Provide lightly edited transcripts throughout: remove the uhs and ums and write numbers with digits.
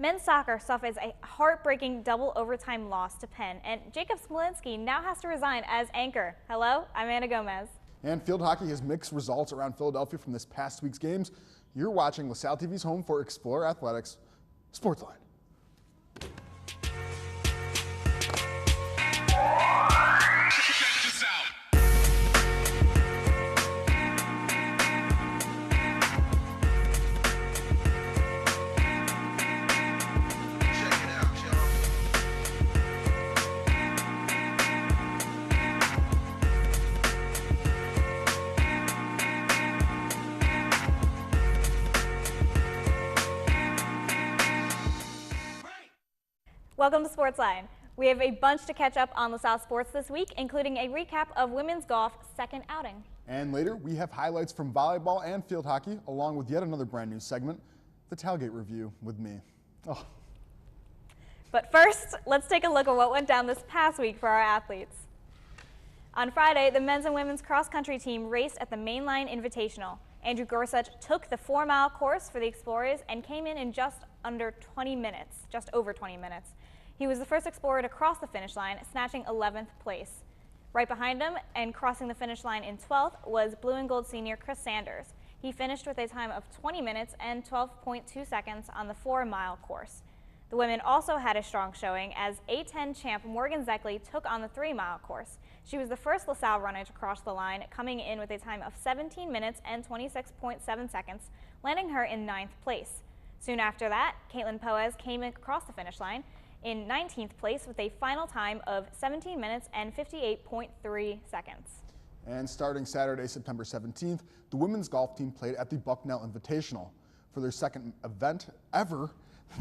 Men's soccer suffers a heartbreaking double overtime loss to Penn, and Jacob Smolinski now has to resign as anchor. Hello, I'm Anna Gomez. And field hockey has mixed results around Philadelphia from this past week's games. You're watching LaSalle TV's home for Explorer Athletics, SportsLine. Welcome to SportsLine. We have a bunch to catch up on LaSalle sports this week, including a recap of women's golf's second outing. And later, we have highlights from volleyball and field hockey, along with yet another brand new segment, the Tailgate Review with me. Oh. But first, let's take a look at what went down this past week for our athletes. On Friday, the men's and women's cross-country team raced at the Mainline Invitational. Andrew Gorsuch took the 4-mile course for the Explorers and came in just under 20 minutes, just over 20 minutes. He was the first Explorer to cross the finish line, snatching 11th place. Right behind him and crossing the finish line in 12th was blue and gold senior Chris Sanders. He finished with a time of 20 minutes and 12.2 seconds on the 4-mile course. The women also had a strong showing as A10 champ Morgan Zeckley took on the 3-mile course. She was the first LaSalle runner to cross the line, coming in with a time of 17 minutes and 26.7 seconds, landing her in 9th place. Soon after that, Caitlin Poez came across the finish line in 19th place with a final time of 17 minutes and 58.3 seconds. And starting Saturday, September 17th, the women's golf team played at the Bucknell Invitational. For their second event ever,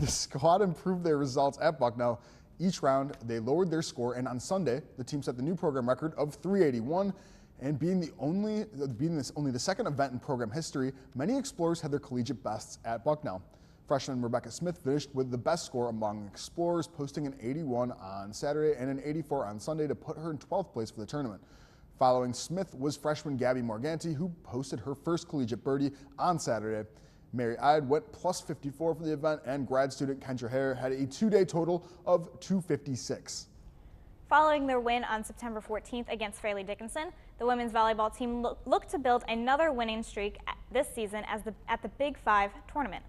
the squad improved their results at Bucknell. Each round, they lowered their score, and on Sunday, the team set the new program record of 381. And being only the second event in program history, many Explorers had their collegiate bests at Bucknell. Freshman Rebecca Smith finished with the best score among Explorers, posting an 81 on Saturday and an 84 on Sunday to put her in 12th place for the tournament. Following Smith was freshman Gabby Morganti, who posted her first collegiate birdie on Saturday. Mary Ide went plus 54 for the event, and grad student Kendra Hare had a two-day total of 256. Following their win on September 14th against Fairleigh Dickinson, the women's volleyball team looked to build another winning streak this season at the Big Five tournament.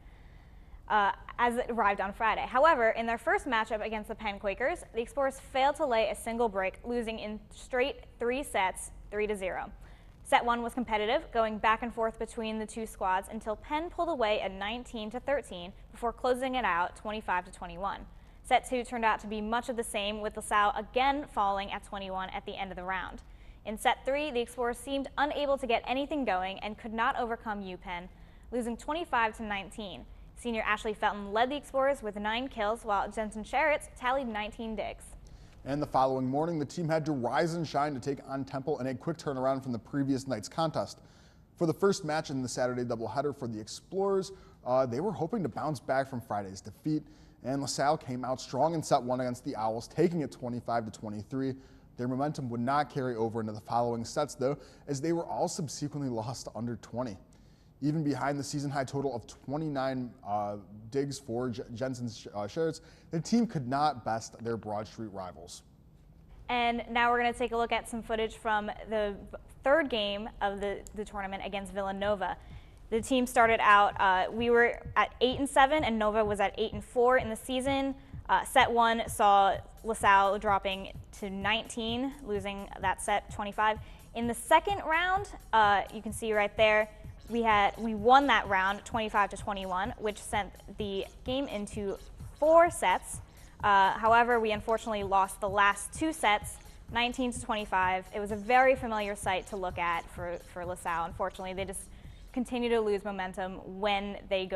As it arrived on Friday. However, in their first matchup against the Penn Quakers, the Explorers failed to lay a single break, losing in straight 3 sets, 3-0. Set 1 was competitive, going back and forth between the two squads until Penn pulled away at 19-13 before closing it out 25-21. Set 2 turned out to be much of the same, with LaSalle again falling at 21 at the end of the round. In Set 3, the Explorers seemed unable to get anything going and could not overcome UPenn, losing 25-19. Senior Ashley Felton led the Explorers with 9 kills, while Jensen Sherritt tallied 19 digs. And the following morning, the team had to rise and shine to take on Temple in a quick turnaround from the previous night's contest. For the first match in the Saturday doubleheader for the Explorers, they were hoping to bounce back from Friday's defeat, and LaSalle came out strong in Set 1 against the Owls, taking it 25-23. Their momentum would not carry over into the following sets, though, as they were all subsequently lost to under 20. Even behind the season-high total of 29 digs for Jensen Sherritt, the team could not best their Broad Street rivals. And now we're going to take a look at some footage from the third game of the tournament against Villanova. The team started out, we were at 8-7, and Nova was at 8-4 in the season. Set 1 saw LaSalle dropping to 19, losing that set 25. In the second round, you can see right there, we won that round 25-21, which sent the game into 4 sets. However, we unfortunately lost the last 2 sets, 19-25. It was a very familiar sight to look at for LaSalle. Unfortunately, they just continue to lose momentum when they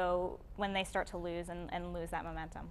start to lose and lose that momentum.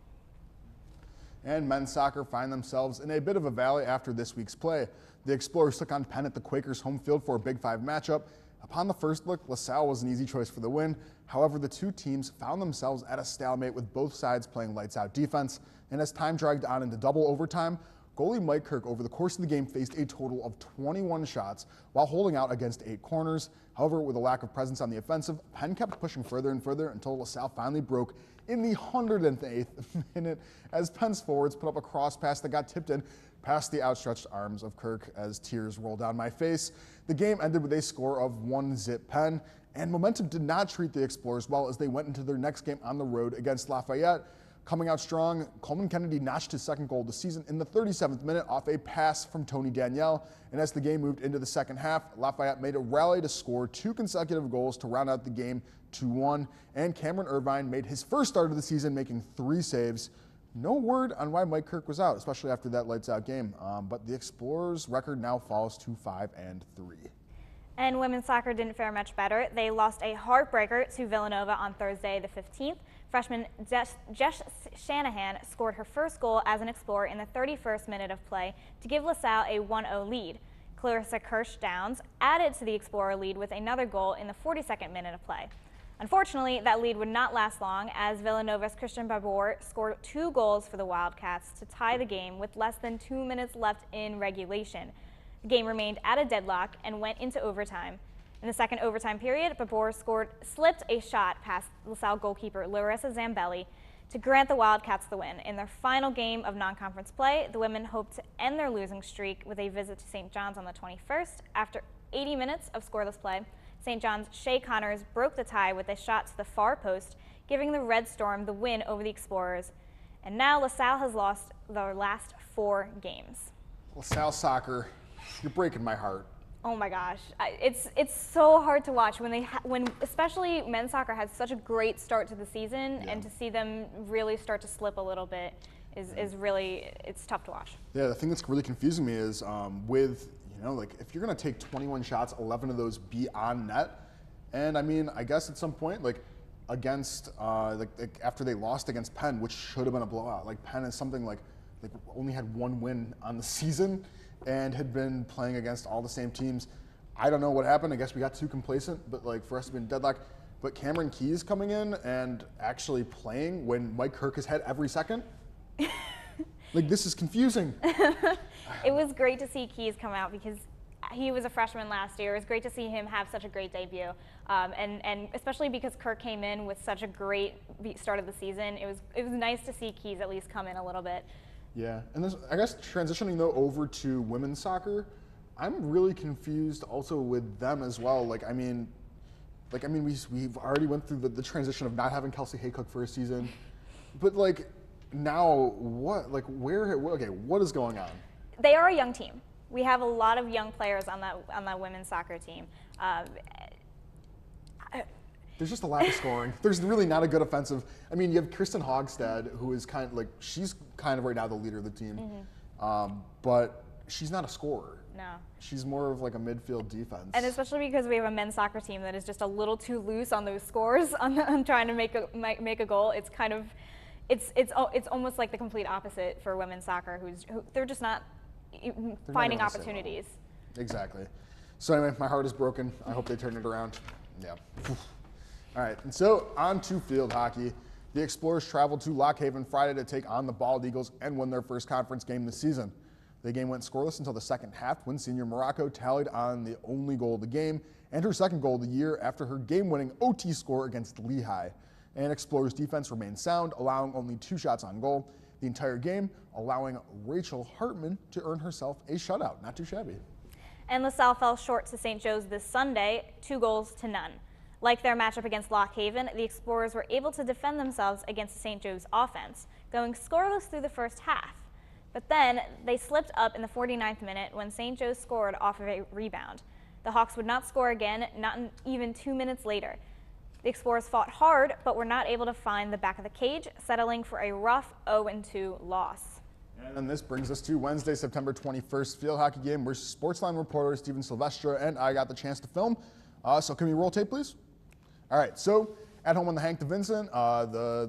And men's soccer find themselves in a bit of a valley after this week's play. The Explorers took on Penn at the Quakers' home field for a Big Five matchup. Upon the first look, LaSalle was an easy choice for the win. However, the two teams found themselves at a stalemate with both sides playing lights-out defense. And as time dragged on into double overtime, goalie Mike Kirk over the course of the game faced a total of 21 shots while holding out against 8 corners. However, with a lack of presence on the offensive, Penn kept pushing further and further until LaSalle finally broke in the 108th minute as Penn's forwards put up a cross pass that got tipped in past the outstretched arms of Kirk as tears rolled down my face. The game ended with a score of 1-0 Penn, and momentum did not treat the Explorers well as they went into their next game on the road against Lafayette. Coming out strong, Coleman Kennedy notched his second goal of the season in the 37th minute off a pass from Tony Danielle. And as the game moved into the second half, Lafayette made a rally to score 2 consecutive goals to round out the game 2-1. And Cameron Irvine made his first start of the season, making 3 saves. No word on why Mike Kirk was out, especially after that lights out game. But the Explorers' record now falls to 5-3. And women's soccer didn't fare much better. They lost a heartbreaker to Villanova on Thursday the 15th. Freshman Jess Shanahan scored her first goal as an Explorer in the 31st minute of play to give LaSalle a 1-0 lead. Clarissa Kirsch-Downs added to the Explorer lead with another goal in the 42nd minute of play. Unfortunately, that lead would not last long as Villanova's Christian Babor scored 2 goals for the Wildcats to tie the game with less than 2 minutes left in regulation. The game remained at a deadlock and went into overtime. In the second overtime period, Babor slipped a shot past LaSalle goalkeeper Larissa Zambelli to grant the Wildcats the win. In their final game of non-conference play, the women hope to end their losing streak with a visit to St. John's on the 21st. After 80 minutes of scoreless play, St. John's Shay Connors broke the tie with a shot to the far post, giving the Red Storm the win over the Explorers. And now LaSalle has lost their last 4 games. LaSalle soccer, you're breaking my heart. Oh my gosh, it's so hard to watch when especially men's soccer has such a great start to the season, and to see them really start to slip a little bit is really, it's tough to watch. Yeah, the thing that's really confusing me is with, like if you're gonna take 21 shots, 11 of those be on net, and I mean, I guess at some point, like against like after they lost against Penn, which should have been a blowout, like Penn is something like only had 1 win on the season and had been playing against all the same teams. I don't know what happened. I guess we got too complacent, but like for us to be in deadlock. But Cameron Keyes coming in and actually playing when Mike Kirk has had every second. Like, this is confusing. It was great to see Keyes come out because he was a freshman last year. It was great to see him have such a great debut. And especially because Kirk came in with such a great start of the season, it was nice to see Keyes at least come in a little bit. Yeah, and this, I guess transitioning though over to women's soccer, I'm really confused also with them as well. We've already went through the transition of not having Kelsey Haycock for a season, but like now what? Like what is going on? They are a young team. We have a lot of young players on that women's soccer team. There's just a lack of scoring. There's really not a good offensive. I mean, you have Kristen Hogstad, who is kind of like, she's kind of right now the leader of the team, but she's not a scorer. No. She's more of like a midfield defense. And especially because we have a men's soccer team that is just a little too loose on those scores on trying to make a goal. It's kind of, it's almost like the complete opposite for women's soccer, who they're just not finding opportunities. Exactly. So anyway, my heart is broken. I hope they turn it around. Yeah. All right, and so on to field hockey. The Explorers traveled to Lock Haven Friday to take on the Bald Eagles and win their first conference game this season. The game went scoreless until the second half when senior Morocco tallied on the only goal of the game and her second goal of the year after her game-winning OT score against Lehigh. And Explorers defense remained sound, allowing only 2 shots on goal the entire game, allowing Rachel Hartman to earn herself a shutout. Not too shabby. And LaSalle fell short to St. Joe's this Sunday, 2-0. Like their matchup against Lock Haven, the Explorers were able to defend themselves against the St. Joe's offense, going scoreless through the first half. But then they slipped up in the 49th minute when St. Joe's scored off of a rebound. The Hawks would not score again, not even 2 minutes later. The Explorers fought hard, but were not able to find the back of the cage, settling for a rough 0-2 loss. And this brings us to Wednesday, September 21st field hockey game where SportsLine reporter Steven Silvestra and I got the chance to film. So can we roll tape, please? All right, so at home on the Hank de Vincent, oh,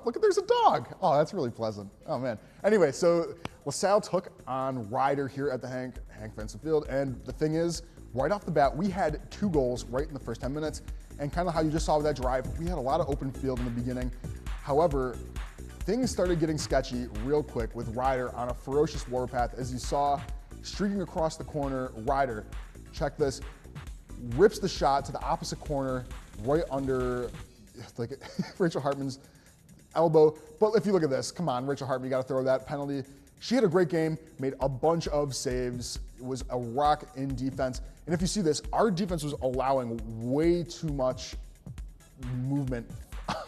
look, there's a dog. Oh, that's really pleasant. Oh, man. Anyway, so LaSalle took on Ryder here at the Hank Vincent Field, and the thing is, right off the bat, we had 2 goals right in the first 10 minutes, and kind of how you just saw with that drive, we had a lot of open field in the beginning. However, things started getting sketchy real quick with Ryder on a ferocious warpath. As you saw, streaking across the corner, Ryder, check this, rips the shot to the opposite corner, right under like Rachel Hartman's elbow. But if you look at this, come on, Rachel Hartman, you got to throw that penalty. She had a great game, made a bunch of saves, was a rock in defense. And if you see this, our defense was allowing way too much movement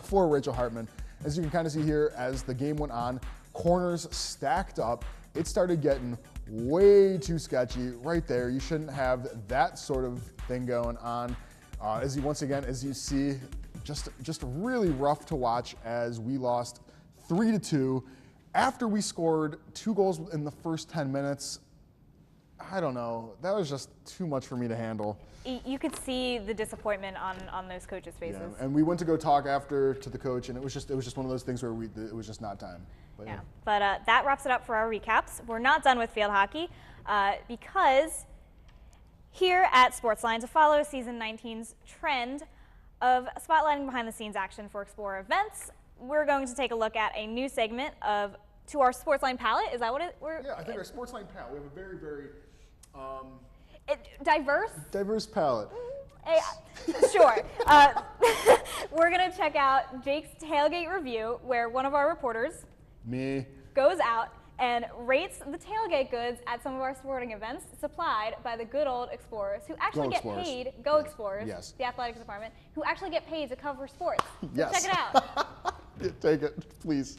for Rachel Hartman. As you can kind of see here, as the game went on, corners stacked up. It started getting way too sketchy right there. You shouldn't have that sort of thing going on. Once again, as you see, just really rough to watch as we lost 3-2 after we scored 2 goals in the first 10 minutes. I don't know. That was just too much for me to handle. You could see the disappointment on those coaches' faces. Yeah, and we went to go talk after to the coach, and it was just one of those things where it was just not time. But, yeah. But that wraps it up for our recaps. We're not done with field hockey because here at SportsLine, to follow Season 19's trend of spotlighting behind-the-scenes action for Explorer events, we're going to take a look at a new segment to our SportsLine palette. Is that what yeah, I think our SportsLine palette. We have a very, very diverse palette. Sure. We're going to check out Jake's tailgate review, where one of our reporters, me, goes out and rates the tailgate goods at some of our sporting events supplied by the good old Explorers, who actually get paid, Go Explorers, yes, the athletics department, who actually get paid to cover sports. So yes. Check it out. Take it, please.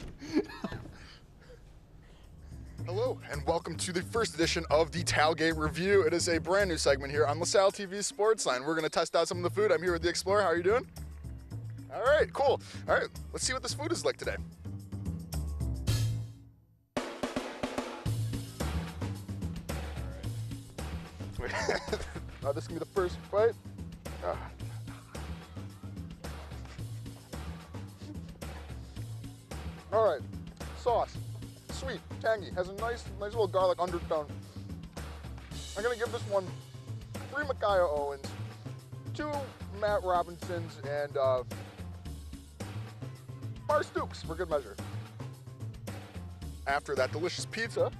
Hello, and welcome to the first edition of the Tailgate Review. It is a brand new segment here on LaSalle TV's SportsLine. We're going to test out some of the food. I'm here with the Explorer. How are you doing? All right, cool. All right, let's see what this food is like today. This is going to be the first bite. All right, sauce. Sweet, tangy, has a nice little garlic undertone. I'm gonna give this one 3 Micaiah Owens, 2 Matt Robinsons, and Bar Stooks for good measure. After that delicious pizza,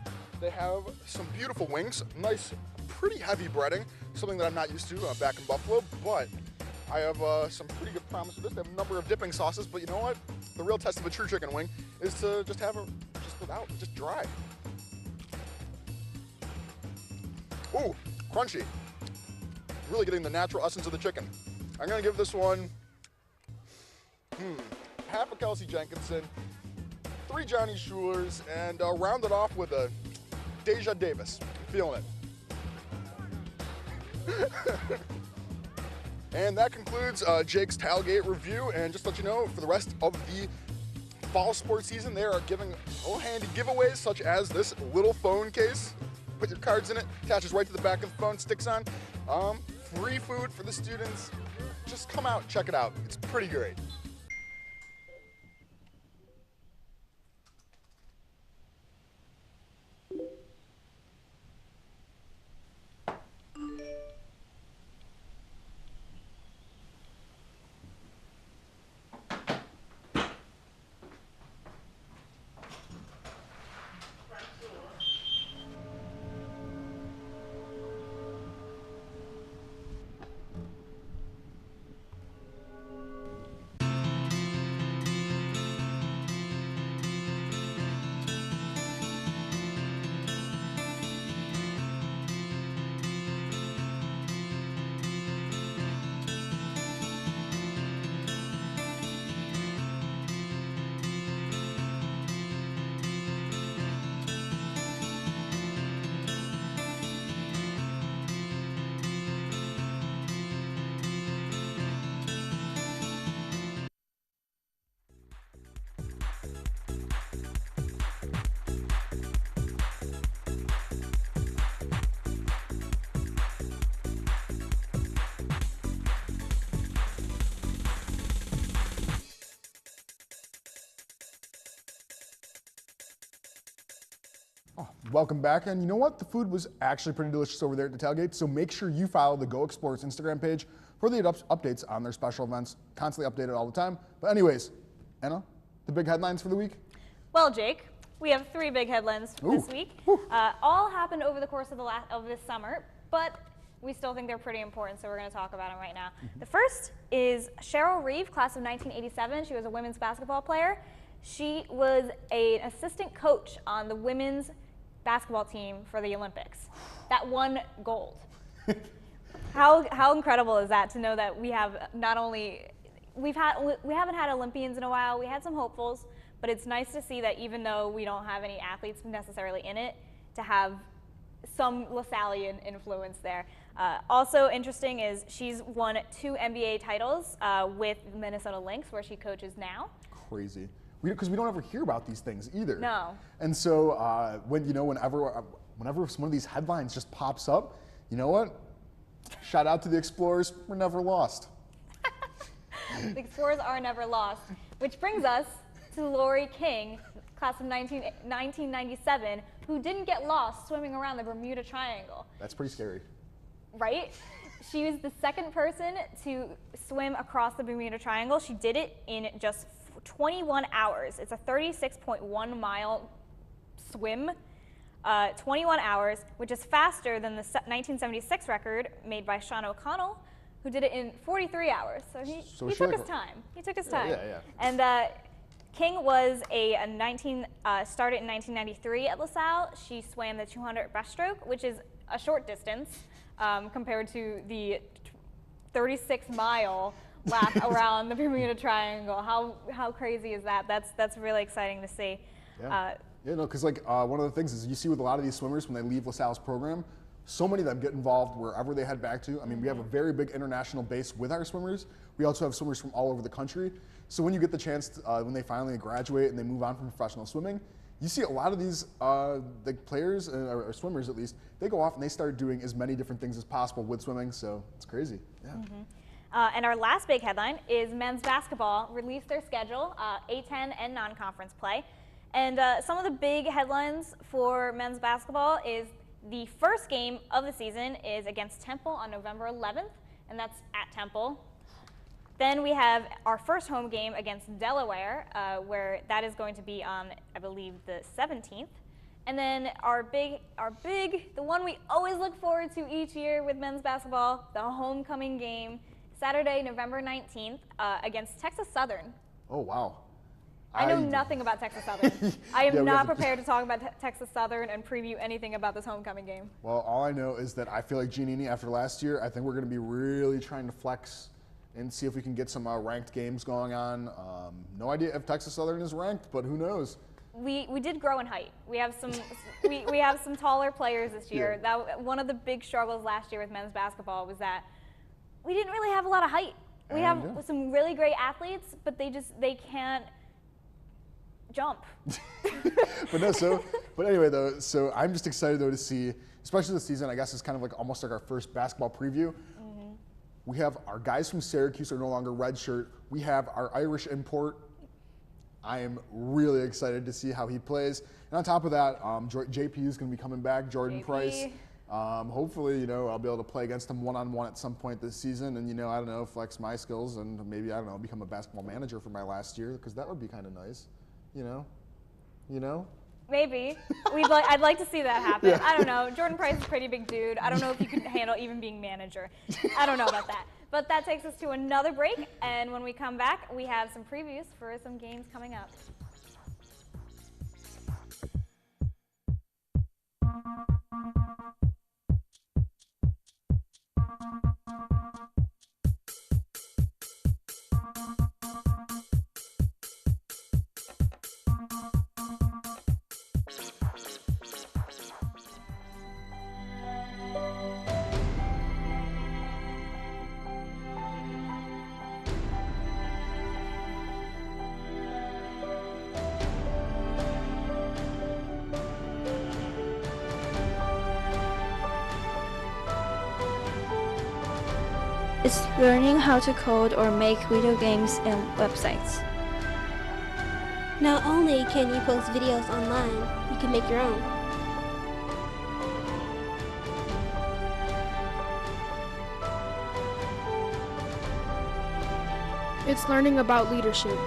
they have some beautiful wings, nice, pretty heavy breading, something that I'm not used to back in Buffalo, but I have some pretty good promise with this. They have a number of dipping sauces, but you know what? The real test of a true chicken wing is to just have it just dry. Ooh, crunchy. Really getting the natural essence of the chicken. I'm gonna give this one half a Kelsey Jenkinson, 3 Johnny Schulers, and round it off with a Deja Davis. I'm feeling it. And that concludes Jake's Tailgate Review. And just to let you know, for the rest of the fall sports season, they are giving little handy giveaways, such as this little phone case. Put your cards in it, attaches right to the back of the phone, sticks on. Free food for the students. Just come out, check it out. It's pretty great. Welcome back, and you know what? The food was actually pretty delicious over there at the tailgate, so make sure you follow the Go Explorers Instagram page for the updates on their special events, constantly updated all the time. But anyways, Anna, the big headlines for the week? Well, Jake, we have 3 big headlines this week. All happened over the course of this summer, but we still think they're pretty important, so we're going to talk about them right now. The first is Cheryl Reeve, class of 1987. She was a women's basketball player. She was an assistant coach on the women's basketball team for the Olympics. That won gold. How incredible is that to know that we have not only we haven't had Olympians in a while. We had some hopefuls, but it's nice to see that even though we don't have any athletes necessarily in it, to have some LaSallian influence there. Also interesting is she's won 2 NBA titles with Minnesota Lynx, where she coaches now. Crazy. Because we don't ever hear about these things either. No. And so whenever one of these headlines just pops up, you know what? Shout out to the Explorers. We're never lost. The Explorers are never lost. Which brings us to Lori King, class of 1997, who didn't get lost swimming around the Bermuda Triangle. That's pretty scary. Right? She was the second person to swim across the Bermuda Triangle. She did it in just 21 hours. It's a 36.1 mile swim, 21 hours, which is faster than the 1976 record made by Sean O'Connell, who did it in 43 hours. So he took his time. He took his time. Yeah. And King was started in 1993 at LaSalle. She swam the 200 breaststroke, which is a short distance compared to the 36-mile lap around the Bermuda Triangle. How crazy is that? That's really exciting to see. Yeah. Because one of the things is you see with a lot of these swimmers when they leave LaSalle's program, so many of them get involved wherever they head back to. I mean, we have a very big international base with our swimmers. We also have swimmers from all over the country. So when you get the chance, when they finally graduate and they move on from professional swimming, you see a lot of these the players, or swimmers at least, they go off and they start doing as many different things as possible with swimming. So it's crazy. Yeah. And our last big headline is men's basketball released their schedule, A10 and non-conference play. And some of the big headlines for men's basketball is the first game of the season is against Temple on November 11th, and that's at Temple. Then we have our first home game against Delaware, where that is going to be on, I believe, the 17th. And then our big, the one we always look forward to each year with men's basketball, the homecoming game, Saturday, November 19th, against Texas Southern. Oh, wow. I know nothing about Texas Southern. I am not prepared to talk about Texas Southern and preview anything about this homecoming game. Well, all I know is that I feel like Giannini, after last year, I think we're going to be really trying to flex and see if we can get some ranked games going on. No idea if Texas Southern is ranked, but who knows? We did grow in height. We have some we have some taller players this year. Yeah. That one of the big struggles last year with men's basketball was that we didn't really have a lot of height. We have some really great athletes, but they can't jump. But anyway though, so I'm just excited though to see, especially this season, I guess it's kind of like almost like our first basketball preview. We have our guys from Syracuse are no longer redshirt. We have our Irish import. I am really excited to see how he plays. And on top of that, JP is going to be coming back, Jordan Price. Hopefully, I'll be able to play against him one-on-one at some point this season and, I don't know, flex my skills and maybe, I don't know, become a basketball manager for my last year, because that would be kind of nice, Maybe. I'd like to see that happen. Yeah. I don't know. Jordan Price is a pretty big dude. I don't know if you could handle even being manager. I don't know about that. But that takes us to another break, and when we come back, we have some previews for some games coming up. Is learning how to code or make video games and websites. Not only can you post videos online, you can make your own. It's learning about leadership.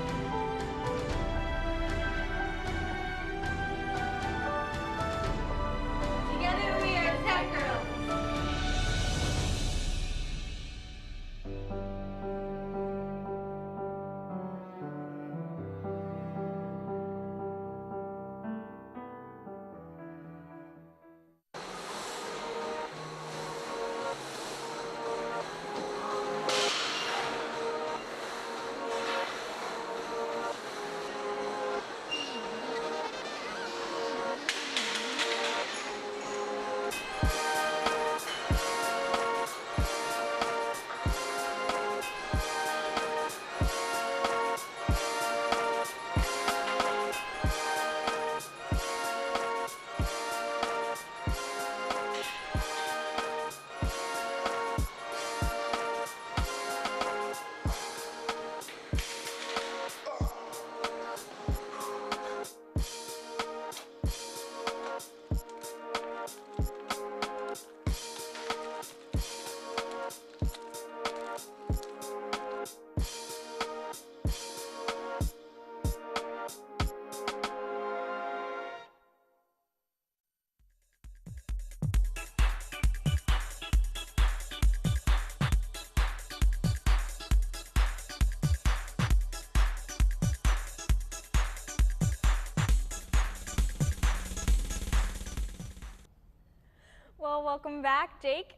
welcome back, Jake.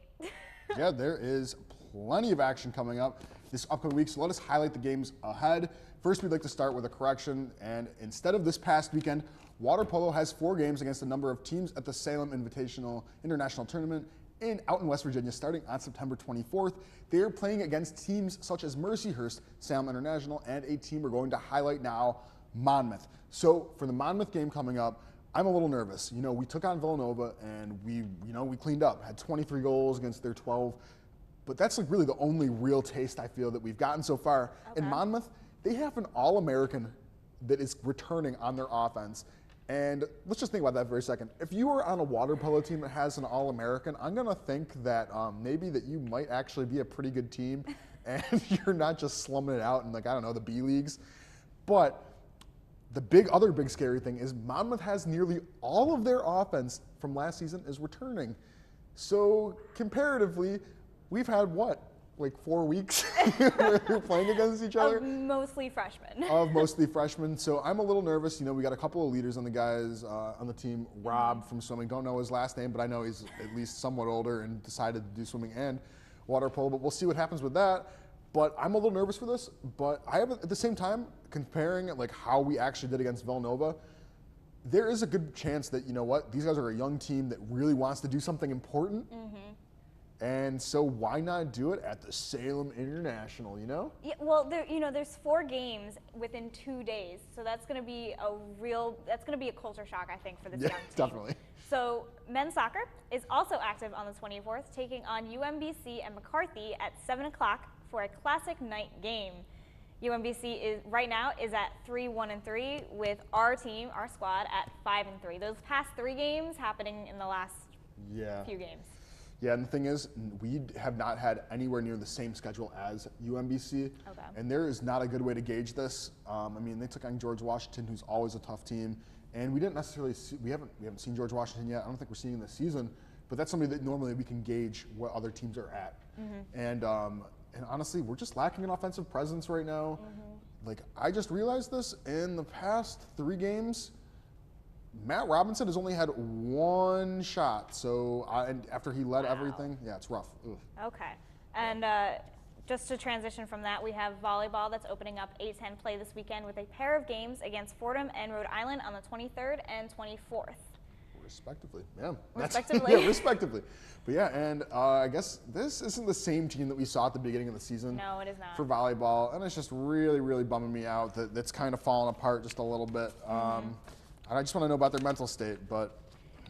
Yeah, there is plenty of action coming up this upcoming week, so let us highlight the games ahead. First, we'd like to start with a correction, and instead of this past weekend, water polo has 4 games against a number of teams at the Salem Invitational International Tournament out in West Virginia starting on September 24th. They are playing against teams such as Mercyhurst, Salem International, and a team we're going to highlight now, Monmouth. So for the Monmouth game coming up, I'm a little nervous. You know, we took on Villanova and we cleaned up, had 23 goals against their 12. But that's like really the only real taste I feel that we've gotten so far. Okay. In Monmouth, they have an All-American that is returning on their offense. And let's just think about that for a second. If you are on a water polo team that has an All-American, I'm gonna think that maybe that you might actually be a pretty good team and you're not just slumming it out in, like, I don't know, the B leagues. But the other big scary thing is Monmouth has nearly all of their offense from last season is returning. So comparatively, we've had what? Like 4 weeks where we're playing against each other? Of mostly freshmen. So I'm a little nervous. You know, we got a couple of leaders on the guys on the team. Rob from swimming, don't know his last name, but I know he's at least somewhat older and decided to do swimming and water polo, but we'll see what happens with that. But I'm a little nervous for this, but I have, at the same time, comparing like how we actually did against Villanova, there is a good chance that, you know what, these guys are a young team that really wants to do something important. And so why not do it at the Salem International, you know? Yeah, well, there's 4 games within 2 days, so that's going to be a culture shock, I think, for this young team. Definitely. So men's soccer is also active on the 24th, taking on UMBC and McCarthy at 7 o'clock for a classic night game. UMBC is right now at 3-1-3 with our team, our squad, at 5-3. Those past 3 games happening in the last few games. Yeah, and the thing is, we have not had anywhere near the same schedule as UMBC, and there is not a good way to gauge this. I mean, they took on George Washington, who's always a tough team, and we didn't necessarily see, we haven't seen George Washington yet. I don't think we're seeing this season, but that's somebody that normally we can gauge what other teams are at. And honestly, we're just lacking an offensive presence right now. Like, I just realized this in the past 3 games. Matt Robinson has only had 1 shot, so and after he led everything, yeah, it's rough. Ugh. Okay, and just to transition from that, we have volleyball that's opening up A10 play this weekend with a pair of games against Fordham and Rhode Island on the 23rd and 24th. Respectively, yeah. Respectively. Yeah, respectively. But yeah, and I guess this isn't the same team that we saw at the beginning of the season. No, it is not. For volleyball, and it's just really, really bumming me out that that's kind of fallen apart just a little bit. I just want to know about their mental state, but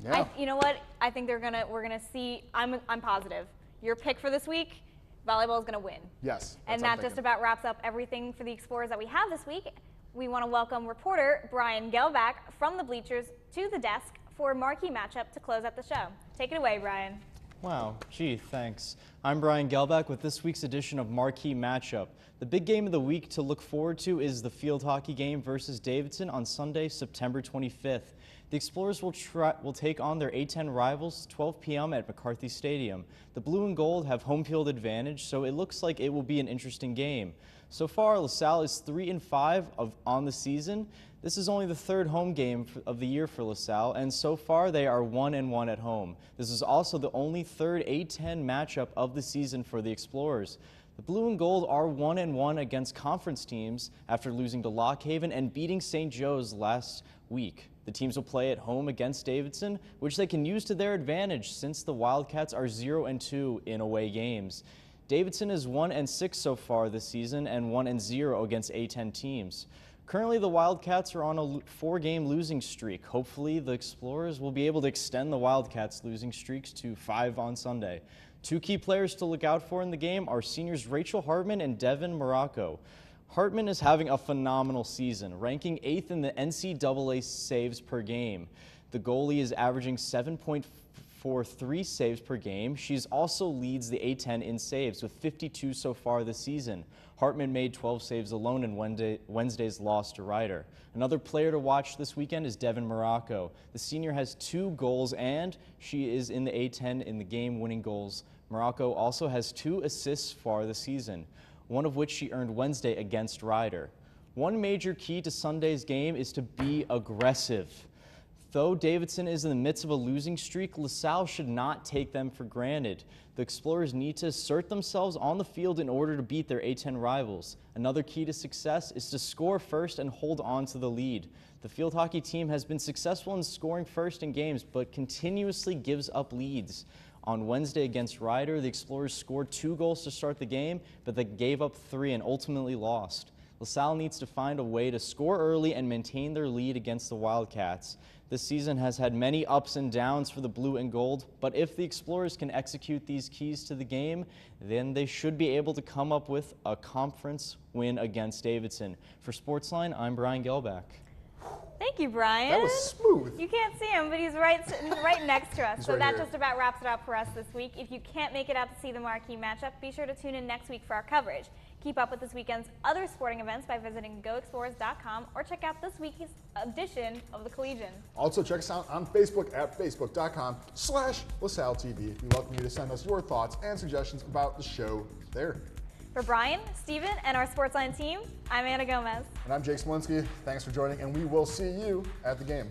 yeah. You know what? I think we're gonna see. I'm positive. Your pick for this week, volleyball is gonna win. Yes. And that just about wraps up everything for the Explorers that we have this week. We want to welcome reporter Brian Gelbach from the bleachers to the desk for a marquee matchup to close out the show. Take it away, Brian. Wow, gee, thanks. I'm Brian Gelbach with this week's edition of Marquee Matchup. The big game of the week to look forward to is the field hockey game versus Davidson on Sunday, September 25th. The Explorers will take on their A10 rivals 12 p.m. at McCarthy Stadium. The blue and gold have home field advantage, so it looks like it will be an interesting game. So far, LaSalle is 3-5 on the season. This is only the 3rd home game of the year for LaSalle, and so far they are 1-1 at home. This is also the only 3rd A10 matchup of the season for the Explorers. The blue and gold are 1-1 against conference teams after losing to Lock Haven and beating St. Joe's last week. The teams will play at home against Davidson, which they can use to their advantage since the Wildcats are 0-2 in away games. Davidson is 1-6 so far this season and 1-0 against A10 teams. Currently, the Wildcats are on a 4-game losing streak. Hopefully, the Explorers will be able to extend the Wildcats' losing streaks to 5 on Sunday. 2 key players to look out for in the game are seniors Rachel Hartman and Devin Morocco. Hartman is having a phenomenal season, ranking 8th in the NCAA saves per game. The goalie is averaging 7.43 saves per game. She also leads the A10 in saves with 52 so far this season. Hartman made 12 saves alone in Wednesday's loss to Ryder. Another player to watch this weekend is Devin Morocco. The senior has 2 goals and she is in the A10 in the game-winning goals. Morocco also has 2 assists for the season, one of which she earned Wednesday against Ryder. One major key to Sunday's game is to be aggressive. Though Davidson is in the midst of a losing streak, LaSalle should not take them for granted. The Explorers need to assert themselves on the field in order to beat their A10 rivals. Another key to success is to score first and hold on to the lead. The field hockey team has been successful in scoring first in games, but continuously gives up leads. On Wednesday against Ryder, the Explorers scored 2 goals to start the game, but they gave up 3 and ultimately lost. LaSalle needs to find a way to score early and maintain their lead against the Wildcats. This season has had many ups and downs for the blue and gold, but if the Explorers can execute these keys to the game, then they should be able to come up with a conference win against Davidson. For SportsLine, I'm Brian Gelbach. Thank you, Brian. That was smooth. You can't see him, but he's sitting right next to us. He's So right that here. just about wraps it up for us this week. If you can't make it out to see the marquee matchup, be sure to tune in next week for our coverage. Keep up with this weekend's other sporting events by visiting goexplorers.com or check out this week's edition of the Collegian. Also, check us out on Facebook at facebook.com/LaSalle TV. We welcome you to send us your thoughts and suggestions about the show there. For Brian, Steven, and our SportsLine team, I'm Anna Gomez. And I'm Jake Smolinski. Thanks for joining, and we will see you at the game.